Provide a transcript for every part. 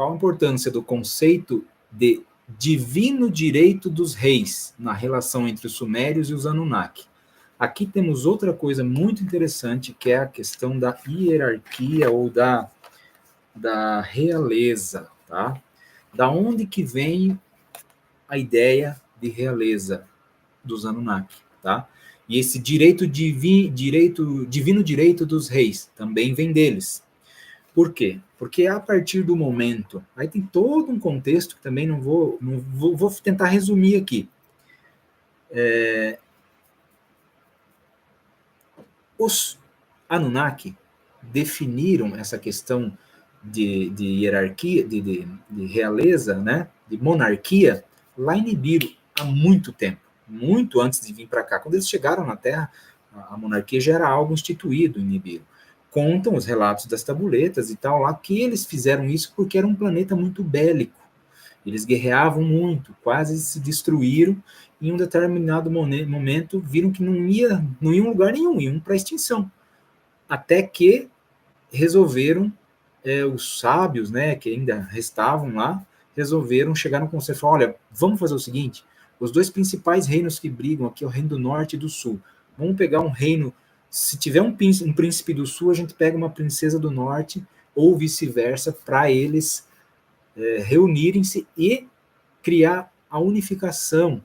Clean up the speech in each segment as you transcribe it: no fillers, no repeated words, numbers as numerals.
qual a importância do conceito de divino direito dos reis na relação entre os sumérios e os Anunnaki? Aqui temos outra coisa muito interessante, que é a questão da hierarquia ou da realeza, tá? Da onde que vem a ideia de realeza dos Anunnaki, tá? E esse divino direito dos reis também vem deles. Por quê? Porque a partir do momento, aí tem todo um contexto que também vou tentar resumir aqui. Os Anunnaki definiram essa questão de hierarquia, de realeza, né, de monarquia, lá em Nibiru, há muito tempo, muito antes de vir para cá. Quando eles chegaram na Terra, a monarquia já era algo instituído em Nibiru. Contam os relatos das tabuletas e tal, lá que eles fizeram isso porque era um planeta muito bélico. Eles guerreavam muito, quase se destruíram. Em um determinado momento, viram que não iam lugar nenhum, iam para a extinção. Até que resolveram, os sábios, né, que ainda restavam lá, resolveram chegar no conselho e falar: olha, vamos fazer o seguinte, os dois principais reinos que brigam aqui é o reino do norte e do sul. Vamos pegar um reino, se tiver um príncipe do sul, a gente pega uma princesa do norte, ou vice-versa, para eles reunirem-se e criar a unificação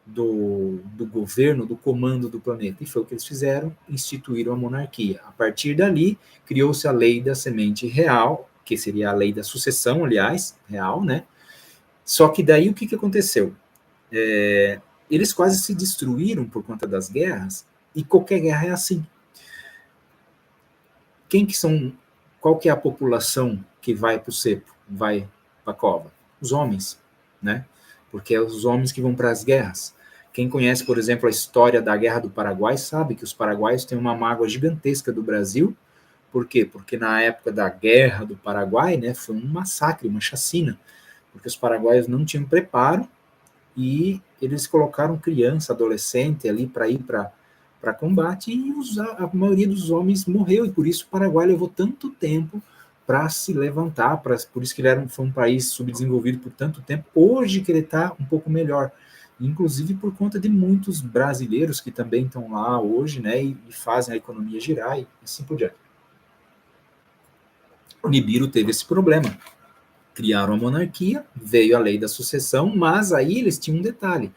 do governo, do comando do planeta. E foi o que eles fizeram, instituíram a monarquia. A partir dali, criou-se a lei da semente real, que seria a lei da sucessão, aliás, real, né? Só que daí o que aconteceu? Eles quase se destruíram por conta das guerras, e qualquer guerra é assim. Qual que é a população que vai para o cepo, vai para a cova? Os homens, né? Porque é os homens que vão para as guerras. Quem conhece, por exemplo, a história da Guerra do Paraguai, sabe que os paraguaios têm uma mágoa gigantesca do Brasil. Por quê? Porque na época da Guerra do Paraguai, né, foi um massacre, uma chacina, porque os paraguaios não tinham preparo e eles colocaram criança, adolescente ali para ir para combate, e a maioria dos homens morreu, e por isso o Paraguai levou tanto tempo para se levantar, por isso que ele foi um país subdesenvolvido por tanto tempo. Hoje que ele está um pouco melhor, inclusive por conta de muitos brasileiros que também estão lá hoje, né, e fazem a economia girar e assim por diante. O Nibiru teve esse problema, criaram a monarquia, veio a lei da sucessão, mas aí eles tinham um detalhe: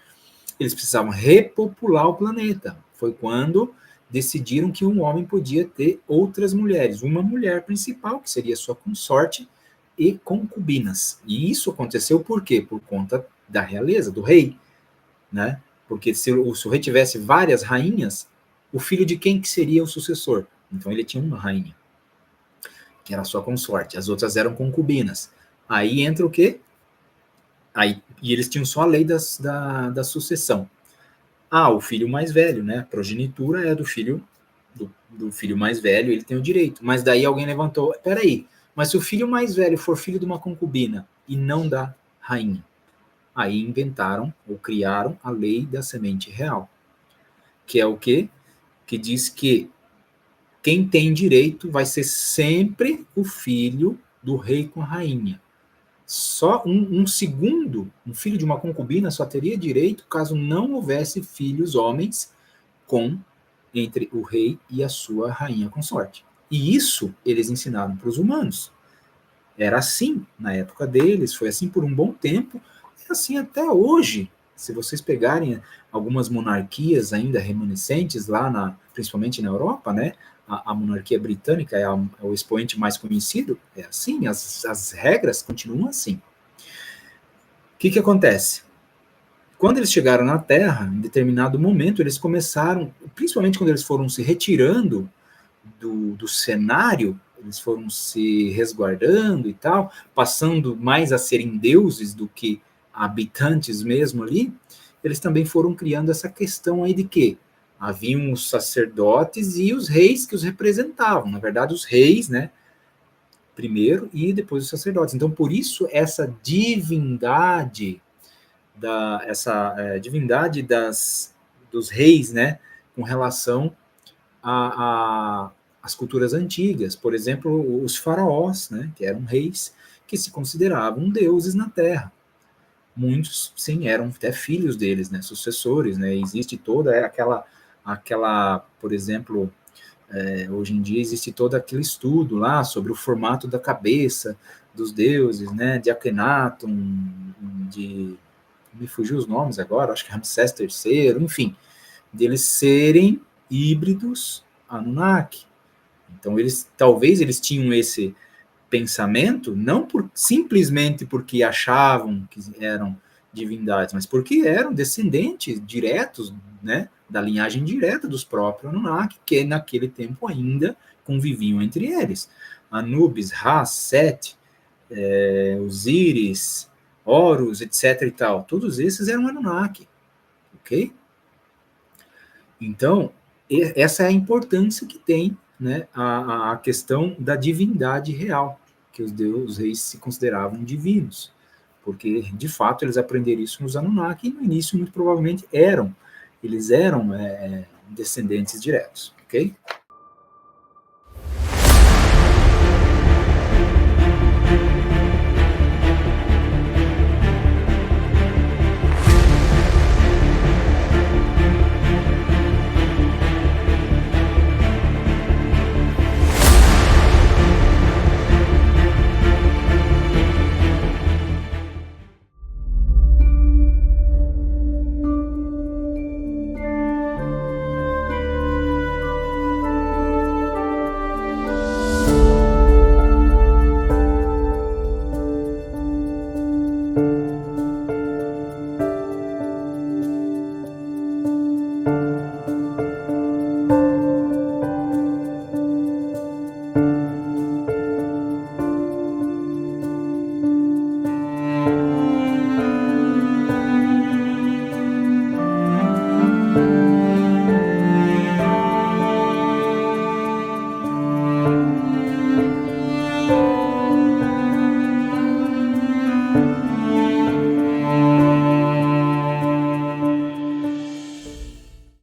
eles precisavam repopular o planeta. Foi quando decidiram que um homem podia ter outras mulheres, uma mulher principal, que seria sua consorte, e concubinas. E isso aconteceu por quê? Por conta da realeza, do rei, né? Porque se o rei tivesse várias rainhas, o filho de quem que seria o sucessor? Então ele tinha uma rainha, que era a sua consorte, as outras eram concubinas. Aí entra o quê? E eles tinham só a lei da sucessão. O filho mais velho, né? A progenitura é do filho mais velho, ele tem o direito. Mas daí alguém levantou: peraí, mas se o filho mais velho for filho de uma concubina e não da rainha? Aí inventaram ou criaram a lei da semente real, que é o quê? Que diz que quem tem direito vai ser sempre o filho do rei com a rainha. Só um segundo, um filho de uma concubina só teria direito caso não houvesse filhos homens entre o rei e a sua rainha consorte. E isso eles ensinaram para os humanos. Era assim na época deles, foi assim por um bom tempo, é assim até hoje. Se vocês pegarem algumas monarquias ainda remanescentes lá, principalmente na Europa, né? A monarquia britânica é o expoente mais conhecido, é assim, as regras continuam assim. O que acontece? Quando eles chegaram na Terra, em determinado momento, eles começaram, principalmente quando eles foram se retirando do cenário, eles foram se resguardando e tal, passando mais a serem deuses do que habitantes mesmo ali, eles também foram criando essa questão aí de que haviam os sacerdotes e os reis que os representavam. Na verdade, os reis, né, primeiro, e depois os sacerdotes. Então, por isso, essa divindade divindade dos reis, né, com relação às culturas antigas. Por exemplo, os faraós, né, que eram reis, que se consideravam deuses na Terra. Muitos, sim, eram até filhos deles, né, sucessores, né, existe toda aquela, por exemplo, hoje em dia existe todo aquele estudo lá sobre o formato da cabeça dos deuses, né, de Akhenaton, me fugiu os nomes agora, acho que Ramsés III, enfim, deles serem híbridos Anunnaki. Então, talvez eles tinham esse pensamento, não simplesmente porque achavam que eram divindades, mas porque eram descendentes diretos, né, da linhagem direta dos próprios Anunnaki, que naquele tempo ainda conviviam entre eles. Anubis, Ra, Set, Osíris, Horus, etc. e tal, todos esses eram Anunnaki, ok? Então, essa é a importância que tem, né, a questão da divindade real, que os reis se consideravam divinos, porque, de fato, eles aprenderam isso nos Anunnaki, e no início, muito provavelmente, eles eram descendentes diretos, ok?